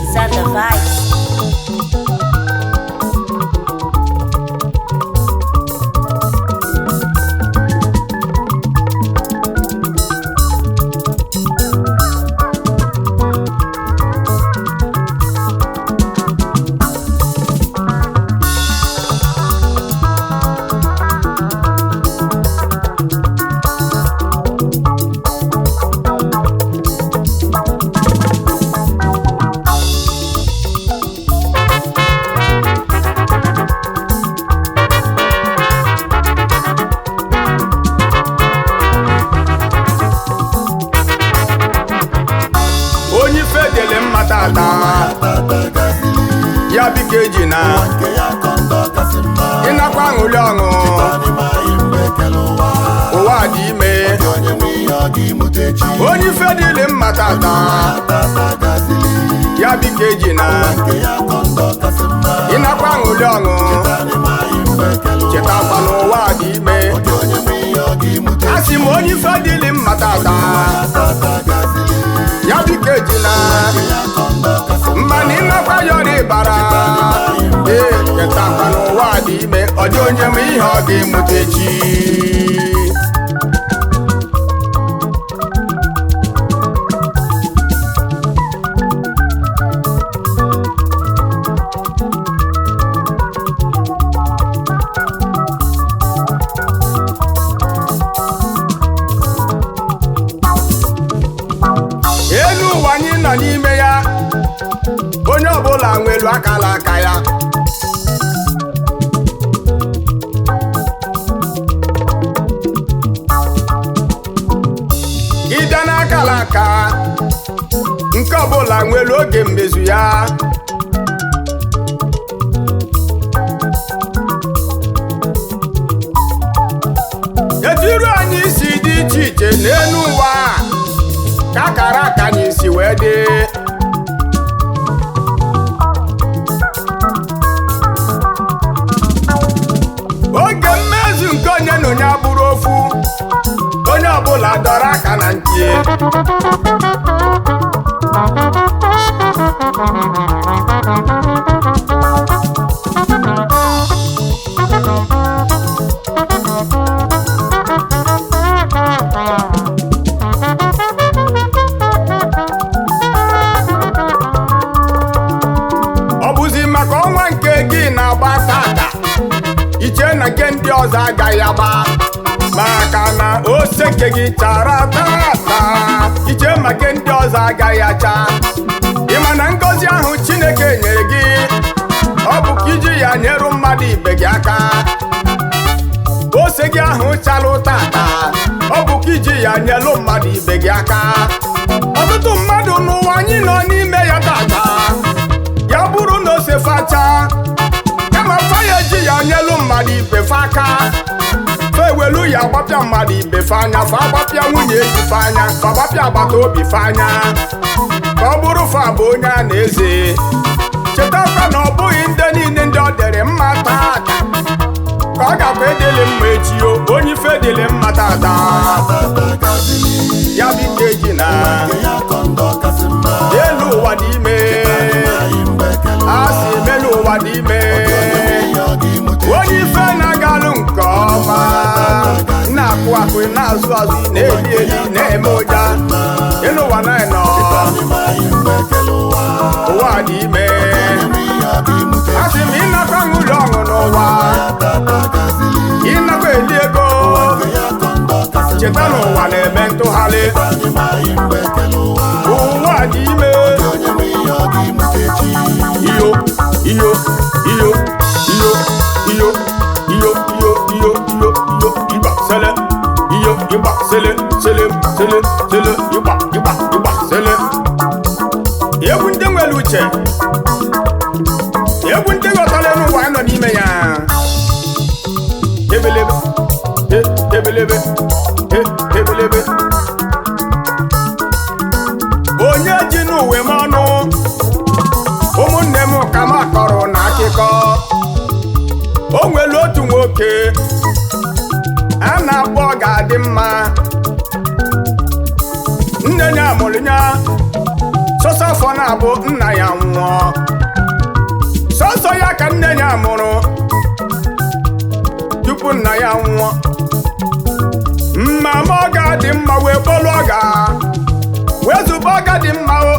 These are the vibes. Ya bikeji na ịnakwa aṅụli ọṅụ ụwa dị ime onye ife dịle mma tata ya bikeji na ịnakwa aṅụli ọṅụ chetakwa n'ụwa dị ime asị m onye ife dịle mma tata ya bikeji na mmanụ ịnakwa yọrọ ịbara chetakwa n'ụwa dị ime ọ dị onye m ihe ọ ga-emute echi elu ụwa anyị nọ n'ime ya onye ọbụla nwelu akala aka ya ịbịa n'akala aka nke ọbụla nwelu oge mmezu ya etu iru anyị si dị iche iche n'elu ụwa ka akara aka anyị si wee dị oge mmezu nke onye na onye abụrụ ofu onye ọbụla dọrọ aka na ntị ọ bụzi maka ọnwa nke gị na-agba tata iche na nke ndị ọzọ agaghị agba maka na ose nke gị chara tata iche ma nke ndị ọzọ agaghị acha ịma na ngọzi ahụ Chineke nyere gị ọ bụ ka iji ya nyere mmadụ ibe gị aka ose gị ahụ chalụ tata ọ bụ ka iji ya nyelụ mmadụ ibe gị aka ọtụtụ mmadụ n'ụwa anyị nọ n'ime ya tata ya bụrụ na ose facha kama fa ya eji ya nyelụ mmadụ ibe fa aka fa ewelu ya gbapịa mmadụ ibe fa anya fa gbapịa nwunye eji fa anya fa gbapịa agbata obi fa anya ka ọ bụrụ fa bụ onye a na-eze chetakwa na ọ bụghị ndị niile ndị ọ dịrị mma tata ka ọ gakwa edele mma echi onye ife dịle mma tata ya bụ ike ji na elu ụwa dị ime a si emelu ụwa dị ime onye ife na-agalụ nke ọma na-akụ akụ na-azụ azụ na-eli eli na-eme ụja elu ụwa na-enọ ụwa dị ime asị m ịnakwa ṅụli ọṅụ n'ụwa ịnakwa eli ego cheta n'ụwa na-eme ntụgharị ụwa dị ime iyo iyo iyo iyo iyo iyo iyo iyo iyo iyo ịgba sele iyo ịgba sele sele sele sele ịgba ịgba ịgba sele egwu ndị nwere uche egwu ndị ghọtara n'ụwa nọ n'ime ya ebelebe ebelebe ebelebe onye ji n'uwe m ọnụ ụmụnne m ka m kọrọ na akụkọ o nwere otu nwoke a na-akpọ ga-adị mma nne ya mụrụ ya sọsọ afọ na-abụ nna ya nwụọ sọsọ ya ka nne ya mụrụ tupu nna ya nwụọ mama ọ ga-adị mma wee kpọlụ ọga wee zụba ọga dị mma o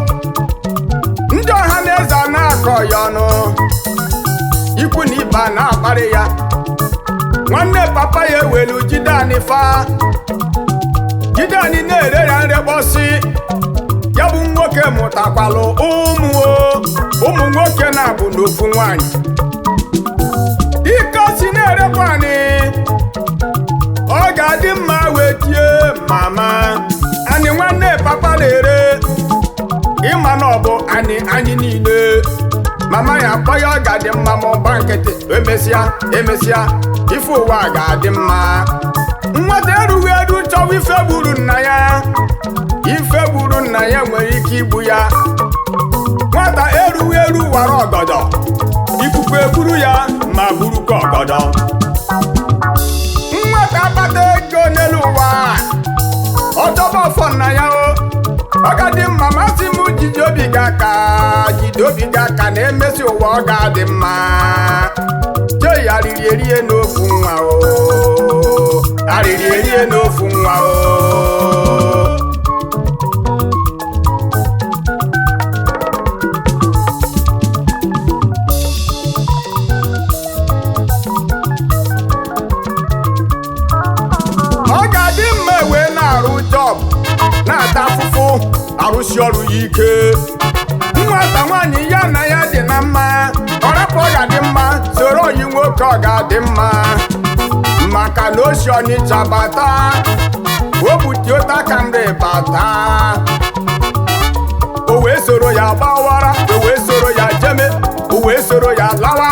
ndị ọha na eze a na-akọ ya ọnụ ikwu na ibe a na-akparị ya nwanne papa ya ewelu jide anyị fa jide anyị na-ere ya nrekpọsị ya bụ nwoke mụtakwalụ ụmụ nwoke na-abụ n'ofu nwanyị ike si na-erekwa anyị ọ ga-adị mma wee tie mama anyị nwanne papa na-ere ịma na ọ bụ anyị niile mama ya akpọ ya ọ ga-adị mma ma ọba nkịtị emesịa ife ụwa ga-adị mma nwata erughị eru chọwa ife gburu nna ya nwere ike igbu ya nwata erughị eru wara ọgọdọ ikuku eburu ya ma burukwa ọgọdọ nwata akpata ego n'elu ụwa ọ chọba ọfọ nna ya ọ ga-adị mma masị m jide obi gị aka na-emesi ụwa ọ ga-adị mma jee ya arịrị erie n'ofu nwa arịrị erie n'ofu nwa ọ ga-adị mma wee na-arụ jọb na-ata afụfụ arụsi ọrụ ya ike nwata nwaanyị ya na ya dị na mma ọ rapụ ọ ga-adị mma soro oyi nwoke ọ ga-adị mma maka na o si Ọnịcha bata o buti ụta ka ndị bata o wee soro ya gbawara o wee soro ya jeme o wee soro ya lawa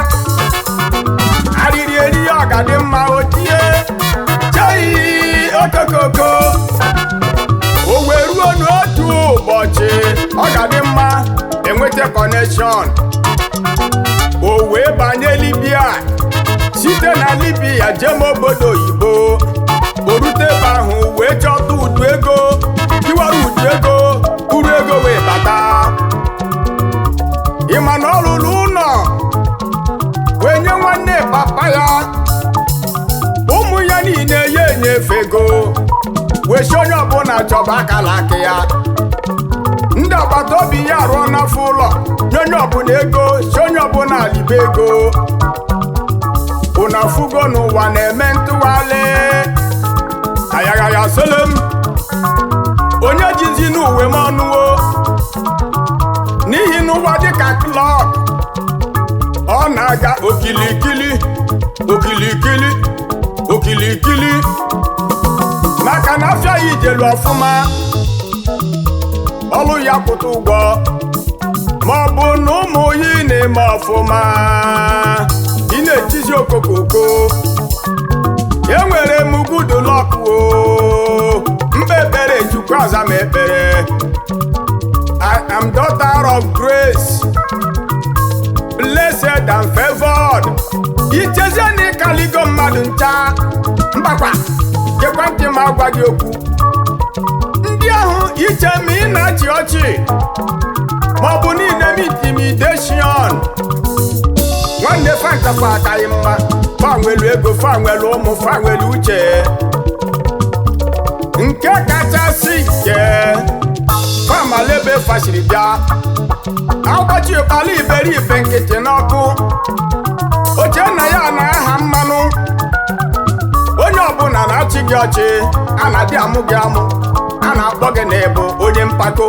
arịrị eri ya ọ ga-adị mma o tie chei okokoko o wee ruo n'otu ụbọchị ọ ga-adị mma enweta kọnekshọn o wee banye Libya site na Libya jem obodo oyibo o rute ebe ahụ wee chọta udu ego tiwara udu ego kuru ego wee bata ịma na ọ rụrụ ụlọ wee nye nwanne papa ya ụmụ ya niile ya enyefe ego wee si onye ọbụla chọba akala aka ya ndị agbata obi ya rụọ n'afọ ụlọ nye onye ọbụla ego si onye ọbụla libe ego unu afụgo n'ụwa na-eme ntụgharị ayaghaya solom onye jizi n'uwe m ọnụwo n'ihi n'ụwa dịka klọk ọ na-aga okilikili maka na afịa ya ijelu ọfụma ọlụ ya kwụta ụgwọ ma ọ bụ na ụmụ ya na-eme ọfụma ị na-etizi okokoko enwere m good luck mba ekpere chukwu aza m ekpere I am daughter of grace blessed and favored ichezie na ịkaligo mmadụ ncha mgbakwa ekwentị m agwa gị okwu ndị ahụ iche ma ị na-achị ọchị maọbụ niile m intimidation nwanne fantafa akaghị mma fanwelu ego fanwelu ụmụ fanwelu uche nke kachasị nke famalebe fasiri bịa agbachi ụkpala iberibe nkịtị n'ọkụ oche nna ya na aha mmanụ onye ọbụla na-achị gị ọchị a na-adị amụ gị amụ a na-akpọ gị na ịbụ onye mpako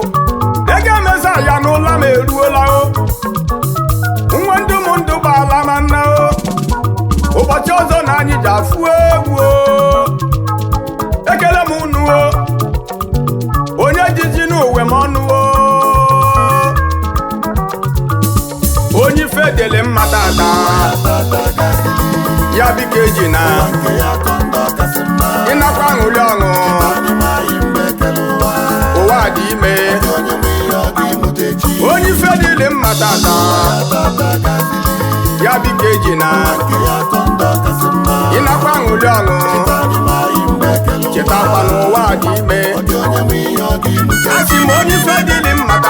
ego emeza ya n'ụlọ m eruola nwa ndị ụmụndụ gbaala ma nna ụbọchị ọzọ na anyị ji afụ egwu ekele m unu onye jiji n'uwe m ọnụ onye ife dele mmata ata ya biko eji na ịnakwa aṅụrị ọṅụ ụwa dị ime onye ife dịle mmata ata ya biko eji na ịnakwa aṅụrị ọṅụ chetakwa n'ụwa dị ime asị m onye ife dịle mmata